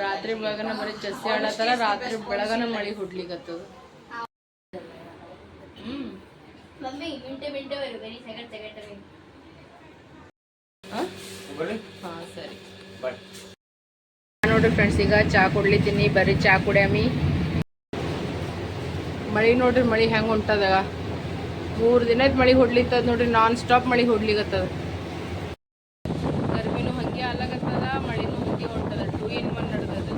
ರಾತ್ರಿ ಬೆಳಗನ ಬರೀ ಚಸ್ಸಿ ಆಡತ್ತಾರ, ರಾತ್ರಿ ಬೆಳಗನ ಮಳಿ ಹುಡ್ಲಿಕತ್ತದ. ಸರಿ ನೋಡ್ರಿ ಫ್ರೆಂಡ್ಸ್, ಈಗ ಚಾ ಕುಡ್ಲಿತೀನಿ. ಬರೀ ಚಾ ಕುಡಿಯಮಿ. ಮಳಿ ನೋಡ್ರಿ, ಮಳಿ ಹೆಂಗೆ ಹೊಂಟದ. 3 ದಿನದ ಮಳಿ ಹೊಡ್ಲಿತ್ತದ ನೋಡ್ರಿ, ನಾನ್ ಸ್ಟಾಪ್ ಮಳಿ ಹೊಡ್ಲಿಕತ್ತದ. ಗರ್ಮಿನೂ ಹಂಗೆ ಆಗ್ಲಾಗತ್ತದ, ಮಳಿನೂ ಹಂಗೆ ಹೊಂಟದ. 2 in 1 ನಡೆದದ.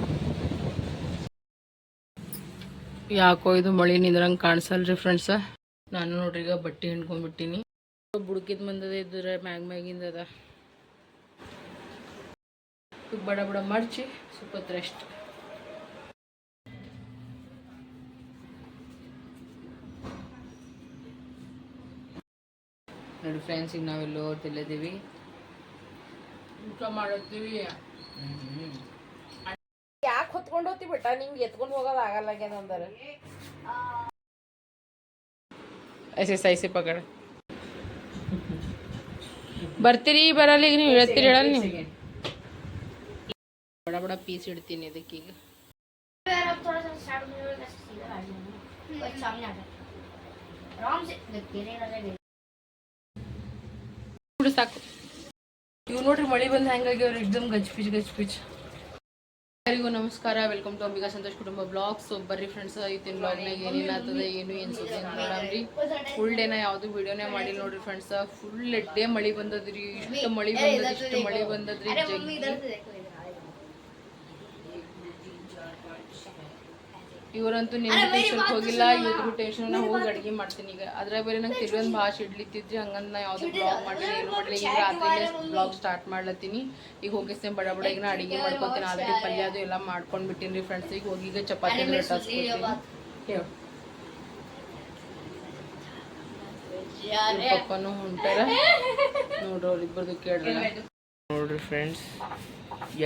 ಯಾಕೋ ಇದು ಮಳಿ ನಿಂದ್ರಂಗೆ ಕಾಣಿಸಲ್ರಿ ಫ್ರೆಂಡ್ಸ. ನಾನು ನೋಡ್ರಿ ಈಗ ಬಟ್ಟೆ ಹಿಂಡ್ಕೊಂಡ್ಬಿಟ್ಟಿನಿ. ಬುಡ್ಕಿದ್ ಬಂದದ, ಇದ್ರೆ ಮ್ಯಾಗಿಂದದ. ಬಡ ಬಡ ಮರ್ಚಿ ಸ್ವಲ್ಪ ರೆಸ್ಟ್. ನೋಡಿ ಫ್ರೆಂಡ್ಸ್, ಈಗ ನಾವೆಲ್ಲೋ ತಿಲ್ಲಿದ್ದೀವಿ, ಊಟ ಮಾಡತ್ತೀವಿ. ಯಾಕೆ ಹೊತ್ಕೊಂಡು ಹೋಗ್ತಿ ಬಿಟ್ಟ, ನಿಂಗೆ ಎತ್ಕೊಂಡು ಹೋಗೋದು ಆಗಲ್ಲಾಗ್ಯದ ಅಂದ್ರೆ ಐಸೆ ಪಕಡ. ಬರ್ತೀರಿ ಬರಲ್ಲ ಈಗ ನೀವು ಹೇಳ್ತೀರಿ, ಹೇಳಲ್ಲ ನೀವು. ಬಡ ಬಡ ಪೀಸ್ ಇಡ್ತೀನಿ ಇದಕ್ಕೀಗ. ಸಾಕು. ಇವ್ ನೋಡ್ರಿ ಮಳಿ ಬಂದು ಹೆಂಗಾಗ್ಯವ್ರಿ, ಎಕ್ದಮ್ ಗಜ್ಪಿಚ್ ಗಜ್ಪಿಚ್. ಎಲ್ಲರಿಗೂ ನಮಸ್ಕಾರ, ವೆಲ್ಕಮ್ ಟು ಅಂಬಿಕಾ ಸಂತೋಷ್ ಕುಟುಂಬ ಬ್ಲಾಗ್ಸ್. ಬರ್ರಿ ಫ್ರೆಂಡ್ಸ್, ಇವತ್ತಿನ ಬ್ಲಾಗ್ನಾಗ ಏನೇನಾಗ್ತದೆ ಏನು ಸುದ್ದಿ ಅಂತ ನೋಡಮ್ರಿ. ಫುಲ್ ಡೇನ ಯಾವುದು ವಿಡಿಯೋನೇ ಮಾಡಿ ನೋಡ್ರಿ ಫ್ರೆಂಡ್ಸ್. ಫುಲ್ ಡೇ ಮಳಿ ಬಂದದ್ರಿ, ಇಷ್ಟು ಮಳಿ ಬಂದದ್ರಿ ಇವರಂತೂ ನಿನ್ನೆ ಟೆನ್ಷನ್ ಹೋಗಿಲ್ಲ, ಇವ್ರಿಗೂ ಟೆನ್ಷನ್. ಹೋಗಿ ಅಡುಗೆ ಮಾಡ್ತೀನಿ ಈಗ. ಅದ್ರಾಗ ಬೇರೆ ನಂಗೆ ತಿರುವಂದು ಭಾಷೆ ಇಡ್ಲಿತ್ತಿದ್ರಿ, ಹಂಗಂದು ನಾ ಯಾವ್ದು ಬ್ಲಾಗ್ ಮಾಡಲಿ ಏನು ಮಾಡಲಿ. ಈಗ ರಾತ್ರಿಲೇ ಬ್ಲಾಗ್ ಸ್ಟಾರ್ಟ್ ಮಾಡ್ಲತ್ತೀನಿ. ಈಗ ಹೋಗಿಸ್ತೇನೆ ಬಡ ಬಡ. ಈಗ ನಾ ಅಡುಗೆ ಮಾಡ್ಕೊತೀನಿ. ಆಲ್ರೆಡಿ ಪಲ್ಯ ಅದು ಎಲ್ಲ ಮಾಡ್ಕೊಂಡು ಬಿಟ್ಟಿನಿ ಫ್ರೆಂಡ್ಸ್. ಈಗ ಹೋಗಿ ಈಗ ಚಪಾತಿ ಪಪ್ಪನೂ ಹೊಂಟಾರ ನೋಡ್ರಿ, ಅವ್ರಿಬ್ಬರದು ಕೇಳ್ರಿ. ನೋಡ್ರಿ ಫ್ರೆಂಡ್ಸ್,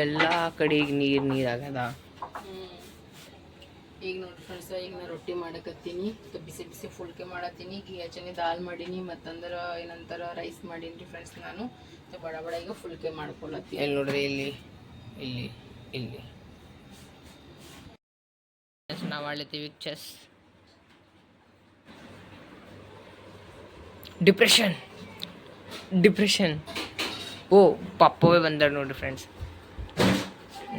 ಎಲ್ಲ ಕಡೆಗೆ ನೀರಾಗದ. ಈಗ ನೋಡ್ರಿ ಫ್ರೆಂಡ್ಸ್, ಈಗ ನಾ ರೊಟ್ಟಿ ಮಾಡಕತ್ತೀನಿ. ಬಿಸಿ ಬಿಸಿ ಫುಲ್ಕೆ ಮಾಡತ್ತೀನಿ. ಈಗ ಹಚ್ಚನಿ ದಾಲ್ ಮಾಡೀನಿ, ಮತ್ತಂದ್ರೆ ಏನಂತಾರ ರೈಸ್ ಮಾಡೀನಿ ಫ್ರೆಂಡ್ಸ್. ನಾನು ಬಡ ಬಡ ಈಗ ಫುಲ್ಕೆ ಮಾಡ್ಕೊಳತ್ತೀನಿ. ಎಲ್ಲಿ ನೋಡ್ರಿ, ಇಲ್ಲಿ ಇಲ್ಲಿ ಇಲ್ಲಿ ನಾವು ಆಡ್ಲತ್ತೀವಿ ಚೆಸ್. ಡಿಪ್ರೆಷನ್. ಓ ಪಪ್ಪವೇ ಬಂದಾರ ನೋಡ್ರಿ ಫ್ರೆಂಡ್ಸ್.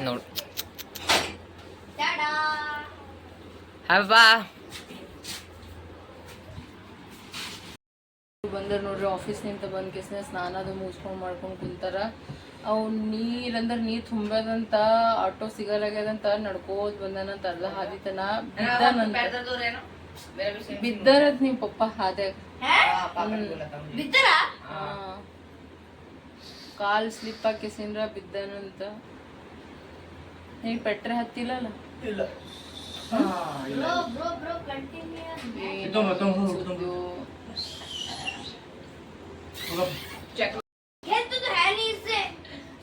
ನೋಡಿ ಬಂದ್ರ ನೋಡ್ರಿ, ಆಫೀಸ್ನಿಂದ ಬಂದ್ ಕೇಸ್ನ ಸ್ನಾನ ಅದು ಮುಗಿಸ್ಕೊಂಡು ಮಾಡ್ಕೊಂಡು ಕುಂತಾರ. ಅವು ನೀರಂದ್ರೆ ನೀರು ತುಂಬ್ಯದಂತ, ಆಟೋ ಸಿಗಲಾಗ್ಯದಂತ ನಡ್ಕೋದ್ ಬಂದನಂತ. ಅರ್ಧ ಹಾದಿತನ ಬಿದ್ದಾರತ್ ನಿಮ್ ಪಪ್ಪ ಹಾದ್ಯಾಗ. ಕಾಲ್ ಸ್ಲಿಪ್ ಹಾಕಿಸಿನ್ರ ಬಿದ್ದಾನಂತ. ನೀವ್ ಪೆಟ್ರೆ ಹತ್ತಿಲ್ಲಲ್ಲ.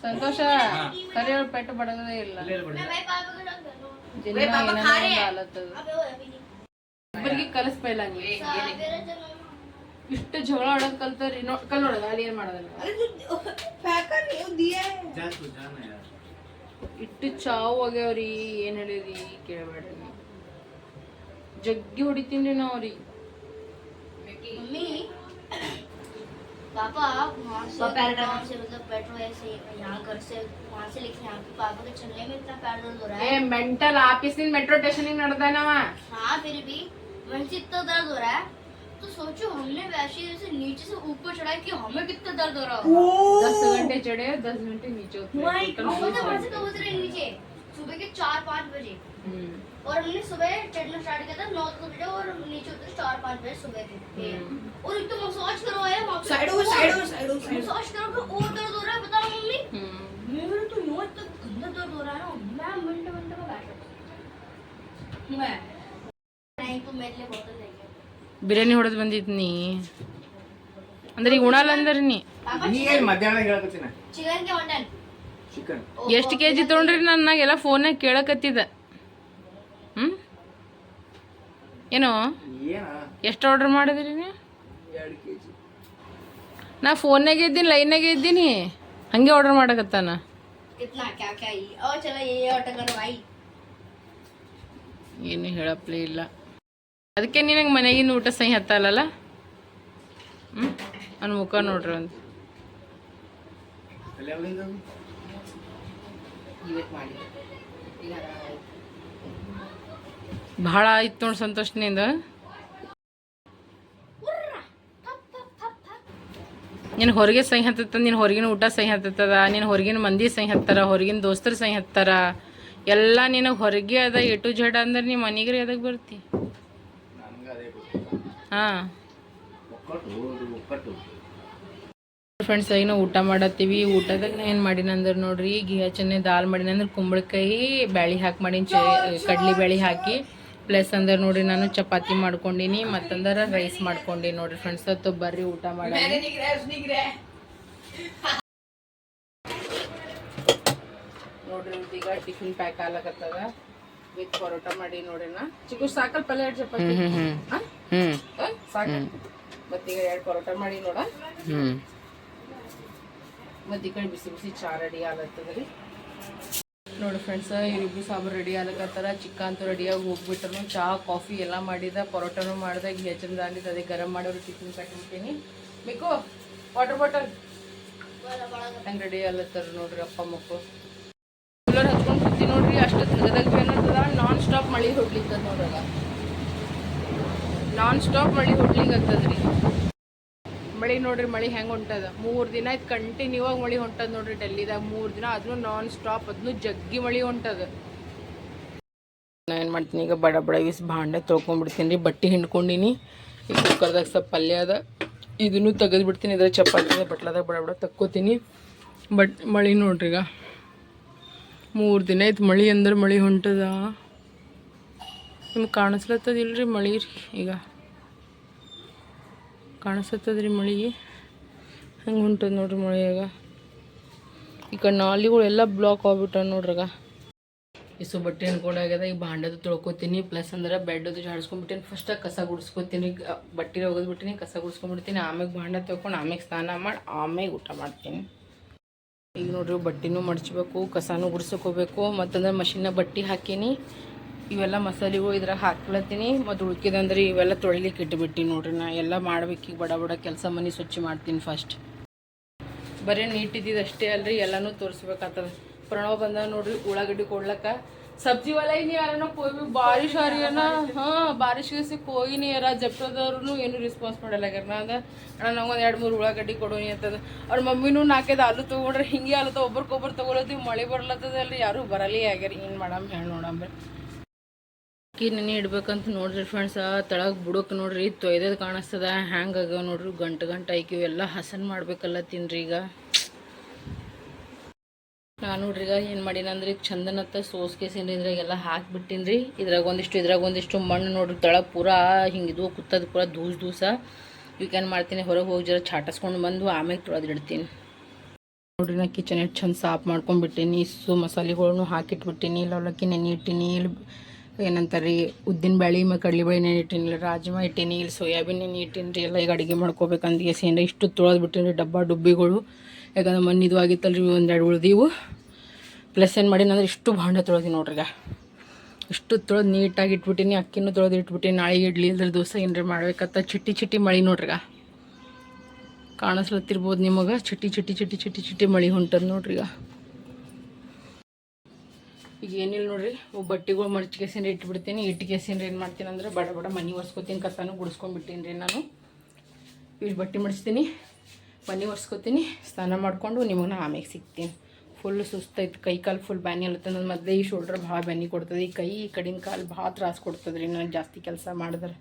ಸಂತೋಷ ಕರೆ ಪೆಟ್ಟು ಬಡಗದೇ ಇಲ್ಲ. ಇಬ್ಬರಿಗೆ ಕಲಿಸ್ಪೈಲ ಇಷ್ಟು ಜಗಳ ಆಡೋದ್ ಕಲ್ತಾರಿ. ಕಲ್ ನೋಡೋದ ಅಲ್ಲಿ ಏನ್ ಮಾಡೋದಲ್ಲ. ಇಟ್ಟು ಚಾವು ಆಗ್ಯಾವ್ರಿ, ಏನ್ ಹೇಳಿರಿ ಕೇಳಬೇಡ್ರಿ. ಜಗ್ಗಿ ಹೊಡಿತೀನಿ ನಾವ್ರಿ. पापा वहाँ से मतलब पेट्रोल ऐसे यहाँ घर से वहाँ से लेके यहाँ पे पापा के चलने में इतना पैर दर्द हो रहा है. मेंटल ऑफिस में मेट्रो स्टेशन ही नड़ता है ना वहाँ. हाँ फिर भी वहीं से इतना दर्द हो रहा है, तो सोचो हमने वैसे जैसे नीचे से ऊपर चढ़ा कि हमें कितना दर्द हो रहा होगा. 10 घंटे चढ़े, 10 घंटे नीचे उतरे. वहाँ से तो उतरे नीचे सुबह के 4-5 बजे. और हमने सुबह चढ़ना स्टार्ट किया था 9 बजे और नीचे उतरे 4-5 बजे सुबह के. और एक तो मसाज करवाया, साइड मसाज करो और दर्द हो रहा है. बताओ मम्मी, मेरे तो यूं तक गंदा दर्द हो रहा है ना. मैं मिनट में बैठा मैं नहीं तो मेरे लिए बोतल लेके ಬಿರಿಯಾನಿ ಹೊಡೆದು ಬಂದಿದ್ ನೀ ಅಂದ್ರೆ ಈಗ ಉಣಲ್ಲ ಅಂದ್ರಿ ನೀ. ಮಧ್ಯಾಹ್ನ ಹೇಳಕತ್ತೀನಿ. ಚಿಕನ್ ಗೆ ಮಟನ್ ಚಿಕನ್ ಎಷ್ಟು ಕೆಜಿ ತೊಗೊಂಡ್ರಿ? ನನಗೆಲ್ಲ ಫೋನ್ನಾಗ ಕೇಳಕತ್ತಿದ್ದ. ಏನೋ ಎಷ್ಟು ಆರ್ಡರ್ ಮಾಡಿದ್ರಿ ನೀವು? 2 kg. ನಾ ಫೋನ್ನಾಗೆ ಇದ್ದೀನಿ, ಲೈನಾಗೆ ಇದ್ದೀನಿ, ಹಂಗೆ ಆರ್ಡರ್ ಮಾಡಕತ್ತಾನ. कितना क्या क्या ही और चलो ये ऑटो करो भाई ಏನು ಹೇಳಪ್ಲೇ ಇಲ್ಲ. ಅದಕ್ಕೆ ನಿನಗೆ ಮನೆಗಿನ ಊಟ ಸಹಿ ಹತ್ತಲ್ಲ. ನನ್ನ ಮುಖ ನೋಡ್ರಿ ಒಂದು ಅಲ್ಲಿ ಯಾವ್ದು ಭಾಳ ಆಯ್ತು ನೋಡಿ ಸಂತೋಷನಿಂದ. ನಿನ್ನ ಹೊರಗೆ ಸಹಿ ಹತ್ತದ, ನಿನ್ನ ಹೊರಗಿನ ಊಟ ಸಹಿ ಹತ್ತದ, ನಿನ್ನ ಹೊರಗಿನ ಮಂದಿ ಸಹಿ ಹತ್ತಾರ, ಹೊರಗಿನ ದೋಸ್ತರು ಸಹಿ ಹತ್ತಾರ, ಎಲ್ಲ ನಿನಗೆ ಹೊರಗೆ ಅದ ಎ ಟು ಝೆಡ್ ಅಂದ್ರೆ ನಿಮ್ಮ ಮನೆಗೆ ರೀ ಅದಕ್ಕೆ ಬರ್ತಿ. ಹಾಂ ಫ್ರೆಂಡ್ಸ್, ಈಗ ನಾವು ಊಟ ಮಾಡತ್ತೀವಿ. ಊಟದಾಗ ನಾ ಏನು ಮಾಡೀನಿ ಅಂದ್ರೆ ನೋಡ್ರಿ, ಘೀ ಹಚ್ಚನೆ ದಾಲ್ ಮಾಡೀನಿ ಅಂದ್ರೆ ಕುಂಬಳಕಾಯಿ ಬ್ಯಾಳಿ ಹಾಕಿ ಮಾಡೀನಿ, ಕಡ್ಲಿ ಬ್ಯಾಳಿ ಹಾಕಿ. ಪ್ಲಸ್ ಅಂದ್ರೆ ನೋಡ್ರಿ ನಾನು ಚಪಾತಿ ಮಾಡ್ಕೊಂಡೀನಿ, ಮತ್ತಂದ್ರೆ ರೈಸ್ ಮಾಡ್ಕೊಂಡೀನಿ ನೋಡ್ರಿ ಫ್ರೆಂಡ್ಸ್. ಅದು ಬರ್ರಿ ಊಟ ಮಾಡಿ ನೋಡ್ರಿ. ಈಗ ಟಿಫಿನ್ ಪ್ಯಾಕ್ ಆಗ್ಲಕತ್ತದ ವಿತ್ ಪರೋಟ ಮಾಡಿ ನೋಡ್ರಿ. ನಾ ಚಿಕ್ಕ ಸಾಕಲ್ ಪಲ್ಯ 2 ಚಪಾತಿ ಸಾಕ. ಮತ್ತೀಗ 2 ಪರೋಟ ಮಾಡಿ ನೋಡ. ಮತ್ತು ಈ ಕಡೆ ಬಿಸಿ ಬಿಸಿ ಚಾ ರೆಡಿ ಆಗತ್ತದ್ರಿ ನೋಡಿ ಫ್ರೆಂಡ್ಸ್. ಇವ್ರಿಬ್ರು ಸಾಂಬಾರು ರೆಡಿ ಆಗ್ಲಕತ್ತಾರ. ಚಿಕ್ಕ ಅಂತೂ ರೆಡಿಯಾಗಿ ಹೋಗ್ಬಿಟ್ರು. ಚಾ ಕಾಫಿ ಎಲ್ಲ ಮಾಡಿದ, ಪರೋಟನೂ ಮಾಡಿದೆ, ಹೆಚ್ಚಿಂದ ಆಗಿದ್ದು. ಅದೇ ಗರಂ ಮಾಡೋರು ಟಿಫಿನ್ ಕಟ್ಬಿಡ್ತೀನಿ. ಬೇಕು ವಾಟರ್ ಬಾಟಲ್ ಹಂಗೆ ರೆಡಿ ಆಗ್ಲತ್ತಾರ ನೋಡ್ರಿ ಅಪ್ಪ ಮಕ್ಕಳು. ಕೂಲರ್ ಹಚ್ಕೊಂಡು ಕೂತಿ ನೋಡ್ರಿ. ಅಷ್ಟು ತೆಗೆದಾಗ ಏನಂತದ ನಾನ್ ಸ್ಟಾಪ್ ಮಳೆ ಹೊಡ್ಲಿಕ್ಕದ ನೋಡ್ರಾಗ. ನಾನ್ ಸ್ಟಾಪ್ ಮಳೆ ಹೊಡ್ಲಿಕ್ಕತ್ತದ್ರಿ. ಮಳೆ ನೋಡ್ರಿ, ಮಳೆ ಹೆಂಗೆ ಹೊಂಟದ. 3 ದಿನ ಆಯ್ತು ಕಂಟಿನ್ಯೂ ಆಗಿ ಮಳೆ ಹೊಂಟದ ನೋಡ್ರಿ ಡೆಲ್ಲಿದಾಗ. 3 ದಿನ ಅದನ್ನು ನಾನ್ ಸ್ಟಾಪ್, ಅದನ್ನು ಜಗ್ಗಿ ಮಳೆ ಹೊಂಟದ. ನಾ ಏನು ಮಾಡ್ತೀನಿ ಈಗ ಬಡ ಬಡ ಇಸ್ ಭಾಂಡೆ ತೊಳ್ಕೊಂಡ್ಬಿಡ್ತೀನಿ ರೀ. ಬಟ್ಟೆ ಹಿಂಡ್ಕೊಂಡಿನಿ. ಈ ಕುಕ್ಕರ್ದಾಗ ಸ್ವಲ್ಪ ಪಲ್ಯ ಅದ, ಇದನ್ನು ತೆಗೆದ್ಬಿಡ್ತೀನಿ. ಇದ್ರ ಚಪಾತಿ ಬಟ್ಲದಾಗ ಬಡ ಬಡ ತಕ್ಕೋತೀನಿ. ಬಟ್ ಮಳೆ ನೋಡ್ರಿ ಈಗ 3 ದಿನ ಆಯ್ತು ಮಳೆ ಅಂದ್ರೆ ಮಳೆ ಹೊಂಟದ. ನಿಮ್ಗೆ ಕಾಣಿಸ್ಲತ್ತದಿಲ್ರಿ ಮಳೆ ರೀ? ಈಗ ಕಾಣಿಸ್ತದ್ರಿ ಮಳೆ ಹೆಂಗೆ ಹೊಂಟದ ನೋಡ್ರಿ ಮಳೆಯಾಗ. ಈ ಕಡೆ ನಾಲಿಗಳೆಲ್ಲ ಬ್ಲಾಕ್ ಆಗ್ಬಿಟ್ಟ ನೋಡ್ರಾಗ. ಇಷ್ಟು ಬಟ್ಟೆ ಅನ್ಕೊಂಡಾಗ್ಯದ. ಈಗ ಭಾಂಡದು ತೊಳ್ಕೊತೀನಿ. ಪ್ಲಸ್ ಅಂದ್ರೆ ಬೆಡ್ದು ಜಾಡಿಸ್ಕೊಂಡ್ಬಿಟ್ಟಿನಿ. ಫಸ್ಟಾಗಿ ಕಸ ಗುಡಿಸ್ಕೊತೀನಿ. ಬಟ್ಟೆ ಒಗೆದ್ಬಿಟ್ಟಿನಿ, ಕಸ ಗುಡಿಸ್ಕೊಂಡ್ಬಿಡ್ತೀನಿ. ಆಮ್ಯಾಗ ಭಾಂಡ ತೊಳ್ಕೊಂಡು ಆಮ್ಯಾಗ ಸ್ನಾನ ಮಾಡಿ ಆಮ್ಯಾಗ ಊಟ ಮಾಡ್ತೀನಿ. ಈಗ ನೋಡ್ರಿ ಬಟ್ಟೆನೂ ಮಡ್ಚ್ಬೇಕು, ಕಸನೂ ಗುಡಿಸ್ಕೋಬೇಕು. ಮತ್ತಂದ್ರೆ ಮಷಿನ್ನಾಗ ಬಟ್ಟೆ ಹಾಕೀನಿ. ಇವೆಲ್ಲ ಮಸಾಲೆಗಳು ಇದ್ರಾಗ ಹಾಕ್ಲತ್ತೀನಿ. ಮತ್ತು ಉಳ್ಕಿದಂದ್ರೆ ಇವೆಲ್ಲ ತೊಳಿಲಿಕ್ಕೆ ಇಟ್ಬಿಟ್ಟು ನೋಡ್ರಿ. ನಾ ಎಲ್ಲ ಮಾಡ್ಬೇಕೀಗ ಬಡ ಬಡ ಕೆಲಸ. ಮನೆ ಸ್ವಚ್ಛ ಮಾಡ್ತೀನಿ ಫಸ್ಟ್. ಬರೀ ನೀಟ್ ಇದ್ದಿದ್ದು ಅಷ್ಟೇ ಅಲ್ರಿ, ಎಲ್ಲನೂ ತೋರಿಸ್ಬೇಕಾಗ್ತದ. ಪ್ರಣವ್ ಬಂದ ನೋಡ್ರಿ ಉಳ್ಳಾಗಡ್ಡಿ ಕೊಡ್ಲಕ್ಕ. सब्जी वाला ही नहीं आ रहा ना, कोई भी बारिश आ रही है ना. हाँ बारिश से कोई नहीं आ रहा. ಜಪ್ಟೋದವ್ರು ಏನು ರೆಸ್ಪಾನ್ಸ್ ಮಾಡಲ್ಲ. ನಾ ಅಣ್ಣ ನಂಗೊಂದು 2-3 ಉಳ್ಳಾಗಡ್ಡಿ ಕೊಡೋನಿ ಅಂತದ. ಅವ್ರ ಮಮ್ಮಿನೂ 4-5 ಆಲೂ ತೊಗೊಂಡ್ರೆ ಹಿಂಗೆ ಆಲತ್ತ. ಒಬ್ರಿಗೊಬ್ರು ತೊಗೊಳತ್ತೀವಿ. ಮಳೆ ಬರ್ಲತ್ತದಲ್ರಿ, ಯಾರೂ ಬರಲಿ ಆಗ್ಯಾರ. ಏನು ಮಾಡಮ್ ಹೇಳಿ ನೋಡಂಬ್ರಿ. ಅಕ್ಕಿ ನೆನೆ ಇಡ್ಬೇಕಂತ ನೋಡ್ರಿ ಫ್ರೆಂಡ್ಸ್. ತಳಗ ಬುಡಕ್ಕೆ ನೋಡ್ರಿ ತೊಯ್ದದು ಕಾಣಿಸ್ತದ. ಹ್ಯಾಂಗೆ ಆಗ್ಯಾವ ನೋಡ್ರಿ. ಗಂಟು ಆಯ್ಕಿವು ಎಲ್ಲ ಹಸನ್ ಮಾಡ್ಬೇಕಲ್ಲ ತಿನ್ರಿ. ಈಗ ನಾನು ನೋಡ್ರಿ ಈಗ ಏನು ಮಾಡೀನಂದ್ರೆ ಈಗ ಚಂದನತ್ತ ಸೋಸ್ಕೇಸಿನ್ರಿ ಇದ್ರಾಗೆಲ್ಲ ಹಾಕಿಬಿಟ್ಟಿನಿ ರೀ. ಇದ್ರಾಗ ಒಂದಿಷ್ಟು ಮಣ್ಣು ನೋಡ್ರಿ. ತಳಗ ಪೂರಾ ಹಿಂಗೆ ಇದು ಕುತ್ತದ ಪೂರಾ ದೂಸ. ಈಗ ಏನು ಮಾಡ್ತೀನಿ, ಹೊರಗೆ ಹೋಗಿ ಜರ ಚಾಟಸ್ಕೊಂಡು ಬಂದು ಆಮೇಲೆ ತೊಳೆದಿಡ್ತೀನಿ ನೋಡ್ರಿ. ನಾ ಕಿಚನ್ ಎಷ್ಟು ಚಂದ ಸಾಫ್ ಮಾಡ್ಕೊಂಡ್ಬಿಟ್ಟೀನಿ. ಮಸಾಲೆಗಳನ್ನು ಹಾಕಿಟ್ಬಿಟ್ಟಿನಿ. ಇಲ್ಲಿ ಅವಲಕ್ಕಿ ನೆನೆ ಇಟ್ಟೀನಿ. ಇಲ್ಲಿ ಏನಂತಾರೆ ರೀ ಉದ್ದಿನ ಬೇಳೆ ಮತ್ತು ಕಡಲೆಬೇಳೆ ನೆನೆ ಇಟ್ಟೀನಿ. ಇಲ್ಲಿ ರಾಜ್ಮಾ ಇಟ್ಟೀನಿ. ಇಲ್ಲಿ ಸೋಯಾಬೀನ್ ನೆನೆ ಇಟ್ಟೀನಿ ರೀ. ಎಲ್ಲ ಈಗ ಅಡುಗೆ ಮಾಡ್ಕೋಬೇಕಂತ ಏನೇನು ಇಷ್ಟು ತೊಳೆದ್ಬಿಟ್ಟೀನಿ ರೀ ಡಬ್ಬ ಡುಬ್ಬಿಗಳು. ಯಾಕಂದ್ರೆ ಮಣ್ಣಿದು ಆಗಿತ್ತಲ್ರಿ, 1-2 ಉಳ್ದೀವು. ಪ್ಲಸ್ ಏನು ಮಾಡೀನಿ ಅಂದ್ರೆ ಇಷ್ಟು ಭಾಂಡೆ ತೊಳೆದಿ ನೋಡ್ರಿ. ಈಗ ಇಷ್ಟು ತೊಳೆದು ನೀಟಾಗಿ ಇಟ್ಬಿಟ್ಟಿನಿ. ಅಕ್ಕಿನೂ ತೊಳೆದು ಇಟ್ಬಿಟ್ಟಿನಿ. ನಾಳೆಗೆ ಇಡ್ಲಿ ಇಲ್ದ್ರೆ ದೋಸೆ ಏನ್ರಿ ಮಾಡ್ಬೇಕತ್ತ. ಚಿಟ್ಟಿ ಮಳೆ ನೋಡ್ರಿ. ಈಗ ಕಾಣಿಸ್ಲತ್ತಿರ್ಬೋದು ನಿಮಗೆ. ಚಿಟ್ಟಿ ಮಳೆ ಹೊಂಟದ ನೋಡ್ರಿ. ಈಗ ಏನಿಲ್ಲ ನೋಡ್ರಿ, ಬಟ್ಟೆಗಳು ಮಡ್ಚಿಗೆಸಿಂದ್ರೆ ಇಟ್ಬಿಡ್ತೀನಿ. ಇಟ್ಗೆಸಿಂದ್ರೆ ಏನು ಮಾಡ್ತೀನಿ ಅಂದ್ರೆ ಬಡ ಬಡ ಮನೆ ಒರೆಸ್ಕೊತೀನಿ. ಕಸನೂ ಗುಡಿಸ್ಕೊಂಡ್ಬಿಟ್ಟಿನಿ ರೀ ನಾನು. ಇಷ್ಟು ಬಟ್ಟೆ ಮಡಿಸ್ತೀನಿ, ಮನೆ ಒರೆಸ್ಕೊತೀನಿ, ಸ್ನಾನ ಮಾಡಿಕೊಂಡು ನಿಮಗೆ ನಾ ಆಮೇಲೆ ಸಿಗ್ತೀನಿ. ಫುಲ್ ಸುಸ್ತೈತೆ, ಕೈ ಕಾಲು ಫುಲ್ ಬ್ಯಾನಿ ಅಲ್ಲತ್ತ. ನನ್ನ ಮೊದಲೇ ಈ ಶೋಲ್ಡ್ರ್ ಭಾಳ ಬ್ಯಾನಿ ಕೊಡ್ತದೆ. ಈ ಕೈ ಈ ಕಡಿನ ಕಾಲು ಭಾಳ ತ್ರಾಸ ಕೊಡ್ತದೆ ರೀ ನಾನು ಜಾಸ್ತಿ ಕೆಲಸ ಮಾಡಿದ್ರೆ.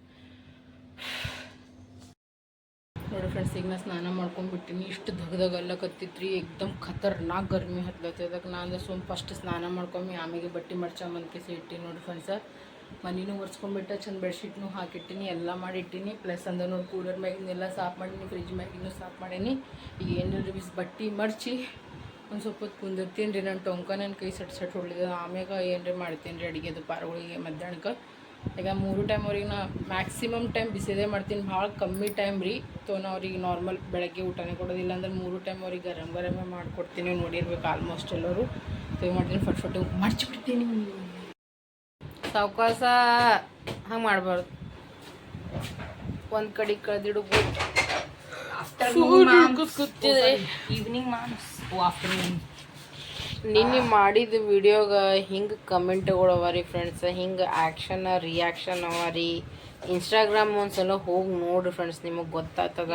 ನೋಡಿ ಫ್ರೆಂಡ್ಸ್, ಈಗ ನಾನು ಸ್ನಾನ ಮಾಡ್ಕೊಂಡ್ಬಿಟ್ಟಿನಿ. ಇಷ್ಟು ದಗದಗೆಲ್ಲ ಕತ್ತಿತ್ರಿ. ಎಕ್ದಮ್ ಖತರ್ನಾಕ್ ಗರ್ಮಿ ಹತ್ಲತ್ತದಕ್ಕೆ. ನಾನು ಫಸ್ಟ್ ಸ್ನಾನ ಮಾಡ್ಕೊಂಬಿ ಆಮೇಲೆ ಬಟ್ಟೆ ಮಡ್ಚಂಬಂದ್ಕೇಸಿ ಇಟ್ಟಿನಿ ನೋಡಿ ಫ್ರೆಂಡ್ಸ. ಮನೆಯೂ ಒರೆಸ್ಕೊಂಡ್ಬಿಟ್ಟು ಚಂದ ಬೆಡ್ಶೀಟ್ನೂ ಹಾಕಿಟ್ಟಿನಿ, ಎಲ್ಲ ಮಾಡಿಟ್ಟಿನಿ. ಪ್ಲಸ್ ಅಂದ್ರೆ ನೋಡಿ ಕೂಲರ್ ಮ್ಯಾಗಿನೆಲ್ಲ ಸಾಫ್ ಮಾಡೀನಿ, ಫ್ರಿಜ್ ಮ್ಯಾಗಿನೂ ಸಾಫ್ ಮಾಡೀನಿ. ಈಗ ಏನಿಲ್ಲ ರೀ ಬಟ್ಟೆ ಮಡ್ಚಿ ಒಂದು ಸ್ವಲ್ಪ ಹೊತ್ತು ಕುಂದಿರ್ತೀನಿ ರೀ. ನನ್ನ ಟೊಂಕ ನನ್ನ ಕೈ ಸಟ್ ಹೊಡ್ಲಿದ. ಆಮ್ಯಾಗ ಏನು ರೀ ಮಾಡ್ತೀನಿ ರೀ ಅಡುಗೆ ದುಪಾರಗಳಿಗೆ ಮಧ್ಯಾಹ್ನಕ್ಕೆ. ಈಗ 3 ಟೈಮ್ ಅವ್ರಿಗೆ ನಾ ಮ್ಯಾಕ್ಸಿಮಮ್ ಟೈಮ್ ಬಿಸಿದೇ ಮಾಡ್ತೀನಿ, ಭಾಳ ಕಮ್ಮಿ ಟೈಮ್ ರೀ. ನಾ ಅವ್ರಿಗೆ ನಾರ್ಮಲ್ ಬೆಳಗ್ಗೆ ಊಟನೇ ಕೊಡೋದಿಲ್ಲ ಅಂದ್ರೆ 3 ಟೈಮ್ ಅವ್ರಿಗೆ ಗರಂ ಗರಮೇ ಮಾಡಿಕೊಡ್ತೀನಿ. ನೋಡಿರ್ಬೇಕು ಆಲ್ಮೋಸ್ಟ್ ಎಲ್ಲರೂ. ಮಾಡ್ತೀನಿ, ಫಟ್ ಮರ್ಚಿಬಿಡ್ತೀನಿ. ಸಾವಕಾಸ ಹಂಗೆ ಮಾಡಬಾರ್ದು, ಒಂದು ಕಡೆ ಕಳೆದಿಡ್ಬೋದು. ಈವ್ನಿಂಗ್ ಆಫ್ಟರ್ನೂನ್ ನಿನ್ನೆ ಮಾಡಿದ ವಿಡಿಯೋಗ ಹಿಂಗೆ ಕಮೆಂಟ್ಗಳು ಅವ ರೀ ಫ್ರೆಂಡ್ಸ್, ಹಿಂಗೆ ಆ್ಯಕ್ಷನ್ ರಿಯಾಕ್ಷನ್ ಅವ ರೀ. ಇನ್ಸ್ಟಾಗ್ರಾಮ್ ಒಂದ್ಸಲ ಹೋಗಿ ನೋಡ್ರಿ ಫ್ರೆಂಡ್ಸ್, ನಿಮಗೆ ಗೊತ್ತಾಗ್ತದ.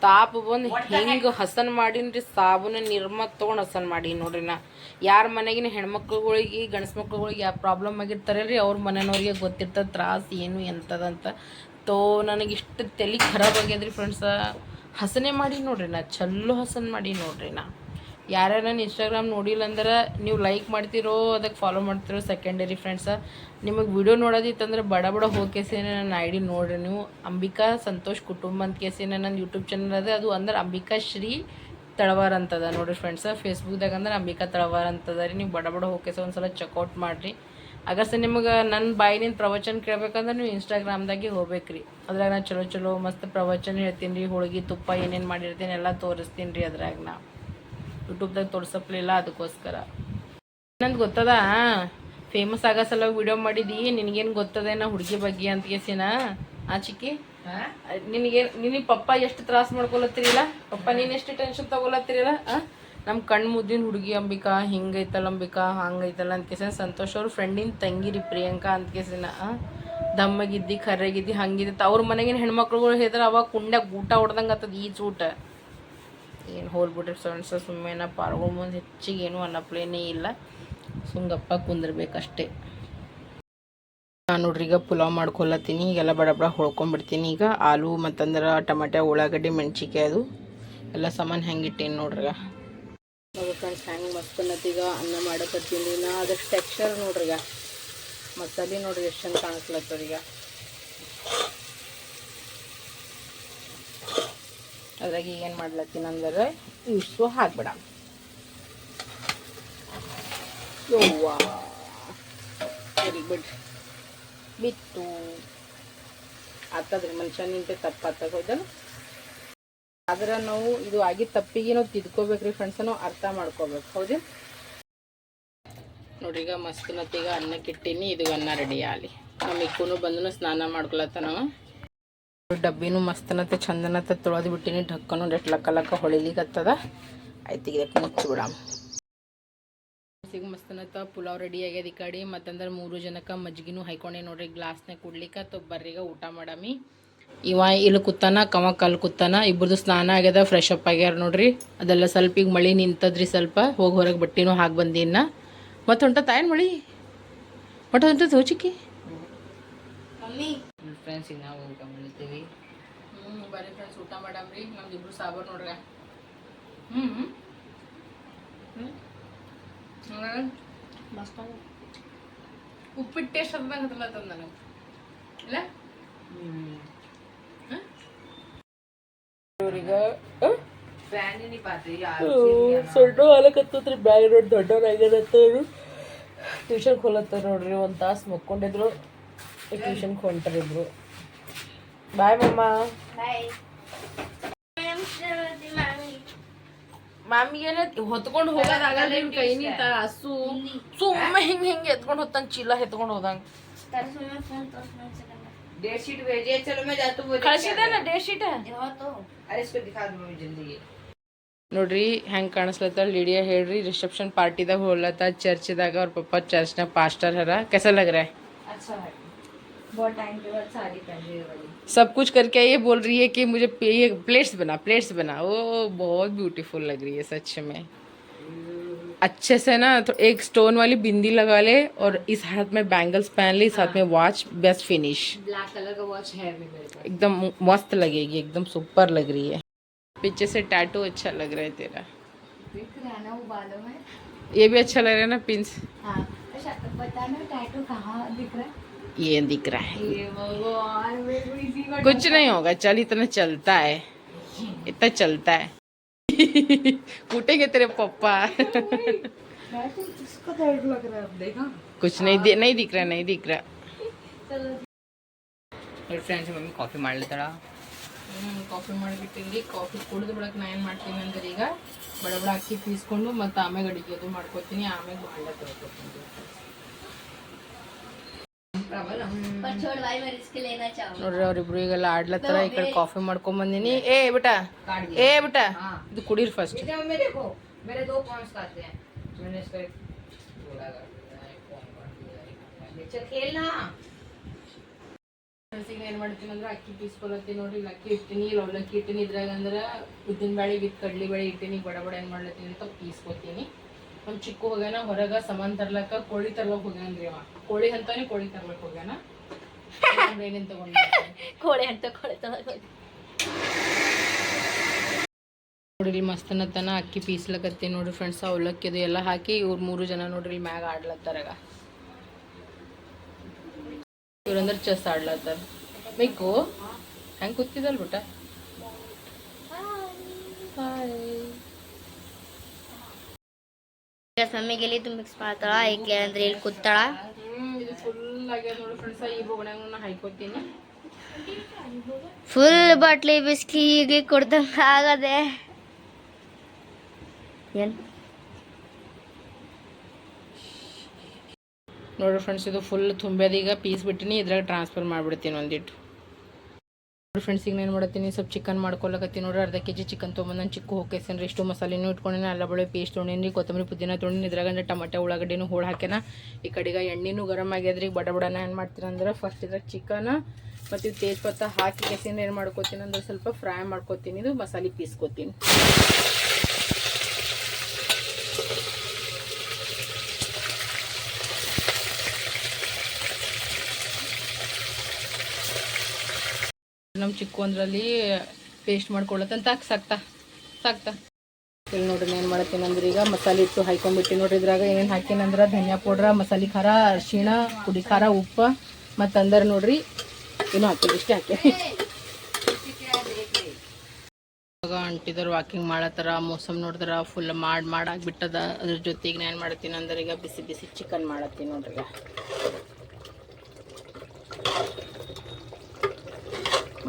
ತಾಪ ಬಂದು ಹಿಂಗೆ ಹಸನ್ ಮಾಡೀನಿ ರೀ, ಸಾಬೂನ ನಿರ್ಮ ತೊಗೊಂಡು ಹಸನ್ ಮಾಡೀನಿ ನೋಡ್ರಿ. ನಾ ಯಾರ ಮನೆಗಿನ ಹೆಣ್ಮಕ್ಳುಗಳಿಗೆ ಗಂಡ್ಸು ಮಕ್ಳುಗಳಿಗೆ ಯಾವ ಪ್ರಾಬ್ಲಮ್ ಆಗಿರ್ತಾರಲ್ಲ ರೀ, ಅವ್ರ ಮನೆಯವ್ರಿಗೆ ಗೊತ್ತಿರ್ತದೆ ತ್ರಾಸು ಏನು ಎಂತದಂತ. ನನಗೆ ಇಷ್ಟು ತಲೆ ಖರಾಬ್ ಆಗ್ಯದ್ರಿ ಫ್ರೆಂಡ್ಸ. ಹಸನೇ ಮಾಡಿ ನೋಡ್ರಿ, ನಾ ಚಲೋ ಹಸನ್ ಮಾಡಿ ನೋಡ್ರಿ. ನಾ ಯಾರ್ಯಾರು ನನ್ನ ಇನ್ಸ್ಟಾಗ್ರಾಮ್ ನೋಡಿಲ್ಲ ಅಂದ್ರೆ ನೀವು ಲೈಕ್ ಮಾಡ್ತಿರೋ ಅದಕ್ಕೆ ಫಾಲೋ ಮಾಡ್ತಿರೋ ಸೆಕೆಂಡರಿ ಫ್ರೆಂಡ್ಸ. ನಿಮಗೆ ವಿಡಿಯೋ ನೋಡೋದಿತ್ತಂದ್ರೆ ಬಡ ಹೋಗಿ ಕೇಸಿನ ನನ್ನ ಐ ಡಿ ನೋಡಿರಿ ನೀವು. ಅಂಬಿಕಾ ಸಂತೋಷ್ ಕುಟುಂಬ ಅಂತ ಕೇಸಿನ ನನ್ನ ಯೂಟ್ಯೂಬ್ ಚಾನಲ್ ಅದ. ಅದು ಅಂದ್ರೆ ಅಂಬಿಕಾ ಶ್ರೀ ತಳವಾರ್ ಅಂತದ ನೋಡಿರಿ ಫ್ರೆಂಡ್ಸ. ಫೇಸ್ಬುಕ್ದಾಗ ಅಂದ್ರೆ ಅಂಬಿಕಾ ತಳವಾರ್ ಅಂತದ ರೀ. ನೀವು ಬಡ ಹೋಗಿ ಒಂದ್ಸಲ ಚೆಕ್ಔಟ್ ಮಾಡಿರಿ. ಅಗರ್ಸ ನಿಮಗೆ ನನ್ನ ಬಾಯಿನಿಂದ ಪ್ರವಚನ ಕೇಳ್ಬೇಕಂದ್ರೆ ನೀವು ಇನ್ಸ್ಟಾಗ್ರಾಮ್ದಾಗೆ ಹೋಗ್ಬೇಕು ರೀ. ಅದ್ರಾಗ ನಾನು ಚಲೋ ಮಸ್ತ್ ಪ್ರವಚನ ಹೇಳ್ತೀನಿ ರೀ. ಹೋಳಿಗೆ ತುಪ್ಪ ಏನೇನು ಮಾಡಿರ್ತೀನಿ ಎಲ್ಲ ತೋರಿಸ್ತೀನಿ ರೀ. ಅದ್ರಾಗ ನಾ ಯೂಟ್ಯೂಬ್ದಾಗ ತೋರ್ಸಪ್ಲಿಲ್ಲ, ಅದಕ್ಕೋಸ್ಕರ. ನಂದು ಗೊತ್ತದ, ಫೇಮಸ್ ಆಗೋ ಸಲ ವಿಡಿಯೋ ಮಾಡಿದ್ದು. ನಿನಗೇನು ಗೊತ್ತದೆ ನಾ ಹುಡುಗಿ ಬಗ್ಗೆ ಅಂತ ಕೇಸಿನ ಆ ಚಿಕ್ಕಿ, ನಿನಗೆ ಪಪ್ಪ ಎಷ್ಟು ತ್ರಾಸ ಮಾಡ್ಕೊಳತ್ತಿರಿಲ್ಲ, ಪಪ್ಪ ನೀನು ಎಷ್ಟು ಟೆನ್ಷನ್ ತೊಗೊಳತ್ತಿರಿಲ್ಲ. ನಮ್ಮ ಕಣ್ಣು ಮುದ್ದಿನ ಹುಡುಗಿ ಅಂಬಿಕಾ ಹಿಂಗೈತಲ್ಲ, ಅಂಬಿಕಾ ಹಂಗೈತಲ್ಲ ಅಂತ ಕೇಸಿನ ಸಂತೋಷ್ ಅವ್ರ ಫ್ರೆಂಡಿನ ತಂಗಿರಿ ಪ್ರಿಯಾಂಕಾ ಅಂತ ಕೇಸಿನ ದಮ್ಮಗಿದ್ದಿ ಕರ್ರೆಗಿದ್ದಿ ಹಂಗಿದ್ದ. ಅವ್ರ ಮನೆಗಿನ ಹೆಣ್ಮಕ್ಳುಗಳು ಹೇಳಿದ್ರೆ ಅವಾಗ ಕುಂಡ್ಯಾಗ ಊಟ ಹೊಡ್ದಂಗೆ ಆಗ್ತದ ಈಜು ಊಟ. ಏನು ಹೋಲ್ಬಿಟ್ರಿ ಫ್ರೆಂಡ್ಸ್, ಸುಮ್ಮನೆ ಪಾರ್ಗಳ ಮುಂದೆ ಹೆಚ್ಚಿಗೆ ಏನೂ ಅನ್ನಪ್ಲೇನೇ ಇಲ್ಲ. ಸುಂಗಪ್ಪ ಕುಂದಿರ್ಬೇಕಷ್ಟೇ. ನಾನು ನೋಡ್ರಿ ಈಗ ಪುಲಾವ್ ಮಾಡ್ಕೊಳತ್ತೀನಿ. ಈಗೆಲ್ಲ ಬಡ ಹೊಳ್ಕೊಂಡ್ಬಿಡ್ತೀನಿ. ಈಗ ಆಲೂ ಮತ್ತಂದ್ರೆ ಟಮಾಟೆ, ಉಳ್ಳಾಗಡ್ಡಿ, ಮೆಣ್ಸಿಕಾಯಿ ಅದು ಎಲ್ಲ ಸಾಮಾನು ಹೆಂಗೆ ಇಟ್ಟೇನು ನೋಡ್ರಿ. ನೋಡ್ರಿ ಫ್ರೆಂಡ್ಸ್ ಹೆಂಗೆ ಮಸ್ತ್ ಅನ್ನತ್ತೀಗ ಅನ್ನ ಮಾಡಕತ್ತೀನಿ ನಾ. ಅದಷ್ಟು ಟೆಕ್ಸ್ಚರ್ ನೋಡ್ರಿ. ಈಗ ಮಸಾಲೆ ನೋಡ್ರಿ ಎಷ್ಟು ಚಂದ ಕಾಣಿಸ್ಲತ್ತದ. ಈಗ ಅದ್ರಾಗ ಏನು ಮಾಡ್ಲತ್ತೀನಿ ಅಂದ್ರೆ ಇಷ್ಟು ಹಾಕ್ಬಿಡ. ಯವ್ವಾ ವೆರಿ ಗುಡ್ ಬಿತ್ತು ಆಗ್ತದ್ರಿ. ಮನುಷ್ಯ ನಿಂತೆ ತಪ್ಪಾಗ್ತದ ಹೋದಲ್ಲ. ಆದ್ರೆ ನಾವು ಇದು ಆಗಿದ್ದ ತಪ್ಪಿಗೆ ನಾವು ತಿದ್ಕೋಬೇಕ್ರಿ ಫ್ರೆಂಡ್ಸ್, ನಾವು ಅರ್ಥ ಮಾಡ್ಕೋಬೇಕು. ಹೌದು ನೋಡ್ರಿ. ಈಗ ಮಸ್ತ್ ನತ್ತೀಗ ಅನ್ನಕ್ಕೆ ಇಟ್ಟೀನಿ. ಇದು ಅನ್ನ ರೆಡಿ ಆಗಲಿ. ನಮ್ಮ ಇಕ್ಕೂ ಬಂದು ಸ್ನಾನ ಮಾಡ್ಕೊಳತ್ತ. ನಾವು ಡಬ್ಬಿನೂ ಮಸ್ತನತ್ತೆ ಚಂದನತ್ತೆ ತೊಳೆದು ಬಿಟ್ಟಿನಿ. ಢಕ್ಕನು ಲಕ್ಕ ಹೊಳಿಲಿಕ್ಕತ್ತದ. ಆಯ್ತು ಈಗ ಮುಚ್ಚಿಬಿಡ. ಮಸ್ತನತ್ತ ಪುಲಾವ್ ರೆಡಿ ಆಗ್ಯದ ಈ ಕಡೆ. ಮತ್ತಂದ್ರೆ 3 ಜನಕ್ಕೆ ಮಜ್ಜಿಗೆನೂ ಹಾಕೊಂಡೆ ನೋಡ್ರಿ ಗ್ಲಾಸ್ನಾಗ ಕುಡ್ಲಿಕ್ಕೆ. ಬರ್ರಿಗ ಊಟ ಮಾಡಮಿ. ಇವ ಇಲ್ಲಿ ಕೂತಾನ, ಕವ ಕಲ್ ಕೂತಾನ. ಇಬ್ಬರದು ಸ್ನಾನ ಆಗ್ಯದ, ಫ್ರೆಶ್ ಅಪ್ ಆಗ್ಯಾರ ನೋಡ್ರಿ. ಅದೆಲ್ಲ ಸ್ವಲ್ಪ ಈಗ ಮಳೆ ನಿಂತದ್ರಿ. ಸ್ವಲ್ಪ ಹೋಗಿ ಹೊರಗೆ ಬಟ್ಟಿನೂ ಹಾಕಿ ಬಂದಿನ. ಮತ್ತೆ ಹೊಂಟತ್ತ ಏನು ಮಳೆ ಹೊಂಟದ ಹೋಚಿಕ್ಕಿ ಮಮ್ಮಿ ಫ್ರೆಂಡ್ಸ್ ಈಗ ನಾವು ಊಟ ಮಾಡ್ತೀವಿ. ಬರೀ ಫ್ರೆಂಡ್ಸ್ ಊಟ ಮಾಡಮ್ರಿ. ನಮ್ದು ಇಬ್ರು ಸಾಬಾರ್ ನೋಡ್ರಿ. ಉಪ್ಪಿಟ್ಟು ಟೇಸ್ಟ್ ಅದಂಗೆ ಹತ್ತಲತ್ತದ ನನಗೆ ಇಲ್ಲ. ಇವ್ರೀಗ ಸೊಡ್ಡು ಹಾಲಕತ್ತದ್ರಿ. ಬ್ಯಾಗ್ ನೋಡಿ ದೊಡ್ಡವ್ರಾಗ್ಯದತ್ತವ್ರು. ಟ್ಯೂಷನ್ಗೆ ಹೋಲತ್ತಾರ ನೋಡ್ರಿ. 1 ತಾಸು ಮಕ್ಕೊಂಡಿದ್ರು. ಟ್ಯೂಷನ್ಗೆ ಹೊಂಟರಿಬ್ರು. ಬಾಯ್ ಮಮ್ಮ. ಮಾಮಿಗೇನ ಹೊತ್ಕೊಂಡು ಹೋಗೋದಾಗಲ್ಲ ಇವ್ನ ಕೈನಿಂದ. ಹಸು ಸುಮ್ಮ ಹಿಂಗೆ ಎತ್ಕೊಂಡು ಹೋಗ್ತಾನೆ, ಚೀಲ ಎತ್ಕೊಂಡು ಹೋದಂಗೆ. डेट शीट भेजिए. चलो मैं जाता हूँ. ಕಳಿಸಿದಾನ ಡೇಟ್ ಶೀಟ್. अरे इसको दिखा दो मम्मी जल्दी. ನೋಡ್ರಿ ಹೆಂಗೆ ಕಾಣಿಸ್ಲತ್ತ ಲಿಡಿಯಾ ಹೇಳ್ರಿ. ರಿಸೆಪ್ಷನ್ ಪಾರ್ಟಿದಾಗ ಹೋಗ್ಲತ್ತ ಚರ್ಚ್ದಾಗ. ಅವ್ರ ಪಪ್ಪ ಚರ್ಚ್ನ ಪಾಸ್ಟರ್ हरा. कैसा लग रहा है? अच्छा है. बहुत टाइम के बाद साड़ी पहन रही है. सब कुछ करके ये बोल रही है कि मुझे ये प्लेट्स बना. ओ बहुत ब्यूटीफुल लग रही है सच में. अच्छे से ना तो एक स्टोन वाली बिंदी लगा ले और इस हाथ में बैंगल्स पहन ले, इस हाथ में watch. Best finish. Black colour का वॉच है भी मेरे पास. एकदम मस्त लगेगी, एकदम सुपर लग रही है. पीछे से टैटू अच्छा लग रहा है तेरा. दिख रहा है ना वो बालों में. ये भी अच्छा लग रहा है ना पिंस. हाँ बताना टैटू कहाँ दिख रहा है. ये दिख रहा है. ये भगवान मेरे को इसी का कुछ नहीं होगा. चल इतना चलता है, इतना चलता है. कूटेंगे तेरे पप्पा. टैटू इसका टैटू लग रहा है. अब देखा कुछ नहीं दिख रहा. ಫ್ರೆಂಡ್ಸ್ ಮಮ್ಮಿ ಕಾಫಿ ಮಾಡ್ಲತ್ತಾಳ. ಕಾಫಿ ಮಾಡಿಬಿಟ್ಟಿದ್ರಿ. ಕಾಫಿ ಕುಡಿದು ಬಿಡಕ್ಕೆ ನಾ ಏನು ಮಾಡ್ತೀನಿ ಅಂದ್ರೆ ಈಗ ಬಡ ಬಡ ಅಕ್ಕಿ ಪೀಸ್ಕೊಂಡು ಮತ್ತು ಆಮೇಲೆ ಅಡುಗೆ ಅದು ಮಾಡ್ಕೊತೀನಿ, ಆಮೇಲೆ ಬಾಂಡೆ ತೊಳ್ಕೊತೀನಿ. पर छोड़ भाई मैं रिस्क लेना चाहूँ. ನೋಡ್ರಿ ಅವ್ರಿಬ್ರು ಈಗೆಲ್ಲ ಆಡ್ಲತ್ತಾರ. ಈ ಕಡೆ ಕಾಫಿ ಮಾಡ್ಕೊಂಡ್ ಬಂದಿನಿ. ಏ ಬಿಟ ಇದು ಕುಡೀರಿ ಫಸ್ಟ್. मम्मी देखो मेरे 2 पॉइंट्स आते हैं. मैंने इसका जोड़ा कर दिया. खेलना ಈಗ ಏನು ಮಾಡ್ತೀನಿ ಅಂದ್ರೆ ಅಕ್ಕಿ ಪೀಸ್ಕೊಳತ್ತೀನಿ. ನೋಡ್ರಿ ಈಗ ಅಕ್ಕಿ ಇಟ್ಟಿನಿ, ಇಲ್ಲಿ ಅವಲಕ್ಕಿ ಇಟ್ಟಿನಿ. ಇದ್ರಾಗ ಅಂದ್ರೆ ಉದ್ದಿನ ಬೇಳೆ ವಿತ್ ಕಡ್ಲಿ ಬೇಳೆ ಇಟ್ಟಿನಿ. ಬಡ ಬಡ ಏನು ಮಾಡ್ಲತ್ತೀನಿ ಅಂತ ಪೀಸ್ಕೊತೀನಿ. ನಮ್ಮ ಚಿಕ್ಕ ಹೋಗ್ಯಾನ ಹೊರಗೆ ಸಾಮಾನು ತರ್ಲಕ್ಕ, ಕೋಳಿ ತರ್ಲಕ್ಕೆ ಹೋಗ್ಯಾನ್ರಿ ಅವ. ಕೋಳಿ ಅಂತಾನೆ ಕೋಳಿ ತರ್ಲಕ್ಕೆ ಹೋಗ್ಯಾನ. ಏನೇನು ತಗೊಂಡು ಕೋಳಿ ಅಂತ ಕೋಳಿ ತಗೊಂಡು ನೋಡ್ರಿ ಇಲ್ಲಿ ಮಸ್ತನತನ ಅಕ್ಕಿ ಪೀಸ್ಲಕತ್ತೀನಿ. ನೋಡ್ರಿ ಫ್ರೆಂಡ್ಸ್, ಅವಲಕ್ಕಿ ಅದು ಎಲ್ಲ ಹಾಕಿ ಇವ್ರು 3 ಜನ ನೋಡ್ರಿ ಇಲ್ಲಿ ಮ್ಯಾಗ ಆಡ್ಲತ್ತಾರಾಗ. ಇವ್ರಂದ್ರೆ ಚೆಸ್ ಆಡ್ಲತ್ತಾರ. ಬೇಕು ಹೆಂಗೆ ಕೂತಿದಲ್ ಬಿಟ್ಟ. मम्मी के लिए तुम मिक्स ಮಾಡ್ತಾಳ, ಏಕೆ ಅಂದ್ರೆ ಇಲ್ಲಿ ಕೂತಾಳ. ಇದು ಫುಲ್ ಆಗ್ಯದ ನೋಡಿ ಫ್ರೆಂಡ್ಸ್. ಈ ಬೊಗಣೆಗೂ ನಾ ಹಾಯ್ಕೋತೀನಿ. ಫುಲ್ ಬಾಟ್ಲಿ ಬಿಸ್ಕಿ ಹೀಗೆ ಕೊಡ್ದಂಗ ಆಗದೆ. ಏನ್ ನೋಡ್ರಿ ಫ್ರೆಂಡ್ಸ್, ಇದು ಫುಲ್ ತುಂಬ್ಯದ. ಈಗ ಪೀಸ್ ಬಿಟ್ಟಿನಿ, ಇದ್ರಾಗ ಟ್ರಾನ್ಸ್ಫರ್ ಮಾಡಿಬಿಡ್ತೀನಿ ಒಂದಿಟ್ಟು. ನೋಡ್ರಿ ಫ್ರೆಂಡ್ಸ್, ಈಗ ಏನು ಮಾಡ್ತೀನಿ, ಸ್ವಲ್ಪ ಚಿಕನ್ ಮಾಡ್ಕೊಳಕತ್ತೀನಿ. ನೋಡ್ರಿ ಅರ್ಧ kg ಚಿಕನ್ ತೊಗೊಂಬಂದು ನಾನು ಚಿಕ್ಕ ಹೋಗ್ಕೇಸೇನ್ರಿ. ಇಷ್ಟು ಮಸಾಲೆನೂ ಇಟ್ಕೊಂಡಿನಿ, ಅಲ್ಲ ಬಳೆ ಪೇಸ್ಟ್ ತೊಗೊಂಡಿನಿ, ಕೊತ್ತಂಬರಿ ಪುದೀನ ತೊಗೊಂಡಿನಿ. ಇದ್ರಾಗ ಟಮಾಟೆ ಉಳ್ಳಾಗಡ್ಡಿನೂ ಹೋಳು ಹಾಕ್ಯಾನ. ಈ ಕಡೆಗೆ ಎಣ್ಣೆನೂ ಗರಮ್ ಆಗ್ಯದ್ರಿ. ಬಡ ಬಡನ ಏನು ಮಾಡ್ತೀನಿ ಅಂದ್ರೆ ಫಸ್ಟ್ ಇದ್ರಾಗ ಚಿಕನ್ ಮತ್ತು ಇದು ತೇಜ್ಪತ್ತ ಹಾಕಿ ಕೆಸಿಂದ ಏನು ಮಾಡ್ಕೊತೀನಿ ಅಂದ್ರೆ ಸ್ವಲ್ಪ ಫ್ರೈ ಮಾಡ್ಕೊತೀನಿ. ಇದು ಮಸಾಲೆ ಪೀಸ್ಕೊತೀನಿ. ನಮ್ಮ ಚಿಕ್ಕು ಅಂದ್ರಲ್ಲಿ ಪೇಸ್ಟ್ ಮಾಡ್ಕೊಳತ್ತಂತ ಸಾಕ್ತಾ ಇಲ್ಲಿ ನೋಡ್ರಿ ಏನು ಮಾಡ್ತೀನಿ ಅಂದ್ರೆ ಈಗ ಮಸಾಲೆ ಇಟ್ಟು ಹಾಕೊಂಡ್ಬಿಟ್ಟು ನೋಡ್ರಿ. ಇದ್ರಾಗ ಏನೇನು ಹಾಕೀನಿ ಅಂದ್ರೆ ಧನಿಯಾ ಪೌಡ್ರ, ಮಸಾಲೆ ಖಾರ, ಅರಿಶಿಣ, ಪುಡಿ ಖಾರ, ಉಪ್ಪು ಮತ್ತು ಅಂದ್ರೆ ನೋಡ್ರಿ ಏನೂ ಹಾಕಿಲ್ಲ, ಇಷ್ಟೇ ಹಾಕಿ. ಇವಾಗ ಅಂಟಿದ್ರು ವಾಕಿಂಗ್ ಮಾಡತ್ತಾರ. ಮೋಸಮ್ ನೋಡಿದ್ರ ಫುಲ್ ಮಾಡಾಗ್ಬಿಟ್ಟದ. ಅದ್ರ ಜೊತೆಗೆ ನಾನು ಏನು ಮಾಡ್ತೀನಿ ಅಂದ್ರೆ ಈಗ ಬಿಸಿ ಬಿಸಿ ಚಿಕನ್ ಮಾಡತ್ತೀನಿ ನೋಡ್ರಿ. ಈಗ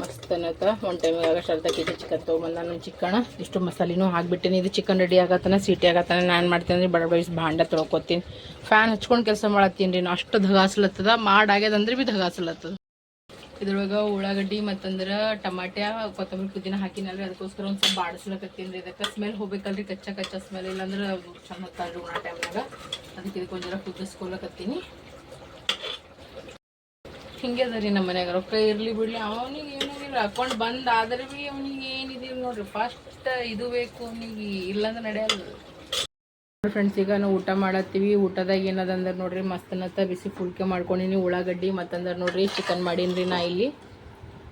ಮಸ್ತ್ ಅನ್ನತ್ತ. ಒಂದು ಟೈಮಿಗೆ ಆಗಷ್ಟು ಅರ್ಧ kg ಚಿಕನ್ ತೊಗೊಂಬಂದು ನಾನು ಚಿಕನ್ ಇಷ್ಟು ಮಸಾಲೆನೂ ಹಾಕ್ಬಿಟ್ಟಿನಿ. ಇದು ಚಿಕನ್ ರೆಡಿ ಆಗತ್ತಾನ, ಸೀಟಿ ಆಗತ್ತಾನ. ನಾನು ಏನು ಮಾಡ್ತೀನಿ ಅಂದ್ರೆ ಬಡ ಬಡಿಸಿ ಭಾಂಡೆ ತೊಳ್ಕೊತೀನಿ. ಫ್ಯಾನ್ ಹಚ್ಕೊಂಡು ಕೆಲಸ ಮಾಡತ್ತೀನಿ ರೀ. ಅಷ್ಟು ಧಗಾಸ್ಲತ್ತದ. ಆಗ್ಯದಂದ್ರೆ ಭೀ ಧಗಾಸ್ಲತ್ತದ. ಇದ್ರೊಳಗೆ ಉಳ್ಳಾಗಡ್ಡಿ ಮತ್ತಂದ್ರೆ ಟಮಾಟೆ, ಕೊತ್ತಂಬರಿ ಪುದೀನ ಹಾಕಿನಲ್ರಿ. ಅದಕ್ಕೋಸ್ಕರ ಒಂದು ಸ್ವಲ್ಪ ಬಾಡಿಸ್ಲಕತ್ತೀನಿ ರೀ. ಇದಕ್ಕೆ ಸ್ಮೆಲ್ ಹೋಗ್ಬೇಕಲ್ರಿ, ಕಚ್ಚಾ ಸ್ಮೆಲ್. ಇಲ್ಲಾಂದ್ರೆ ಚಂದ ಹತ್ತಲ್ರಿ ಉಣ್ಣೋ ಟೈಮ್ನಾಗ. ಅದಕ್ಕೆ ಇದಕ್ಕೆ ಒಂಥರ ಕುದಿಸ್ಕೊಳಕತ್ತೀನಿ. ಹಿಂಗೆ ಅದ ರೀ ನಮ್ಮ ಮನ್ಯಾಗ. ರೊಕ್ಕ ಇರಲಿ ಬಿಡಲಿ ಅವನಿಗೆ ಏನಾಗಿಲ್ಲ. ಅಕೌಂಟ್ ಬಂದ್ ಆದ್ರೆ ಭೀ ಅವನಿಗೆ ಏನಿದಿಲ್ಲ ನೋಡ್ರಿ. ಫಸ್ಟ್ ಇದು ಬೇಕು ಅವನಿಗೆ, ಇಲ್ಲಾಂದ್ರೆ ನಡೆಯಲ್ಲ. ಫ್ರೆಂಡ್ಸ್, ಈಗ ನಾವು ಊಟ ಮಾಡತ್ತೀವಿ. ಊಟದಾಗ ಏನದಂದ್ರೆ ನೋಡ್ರಿ ಮಸ್ತನತ್ತ ಬಿಸಿ ಫುಲ್ಕೆ ಮಾಡ್ಕೊಂಡಿನಿ. ಉಳ್ಳಾಗಡ್ಡಿ ಮತ್ತಂದ್ರೆ ನೋಡ್ರಿ ಚಿಕನ್ ಮಾಡೀನಿ ನಾ ಇಲ್ಲಿ.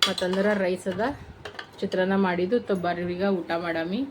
ಮತ್ತಂದ್ರೆ ರೈಸ್ ಅದ, ಚಿತ್ರಾನ್ನ ಮಾಡಿದ್ದು. ಬರ್ರಿ ಈಗ ಊಟ ಮಾಡಾಮಿ.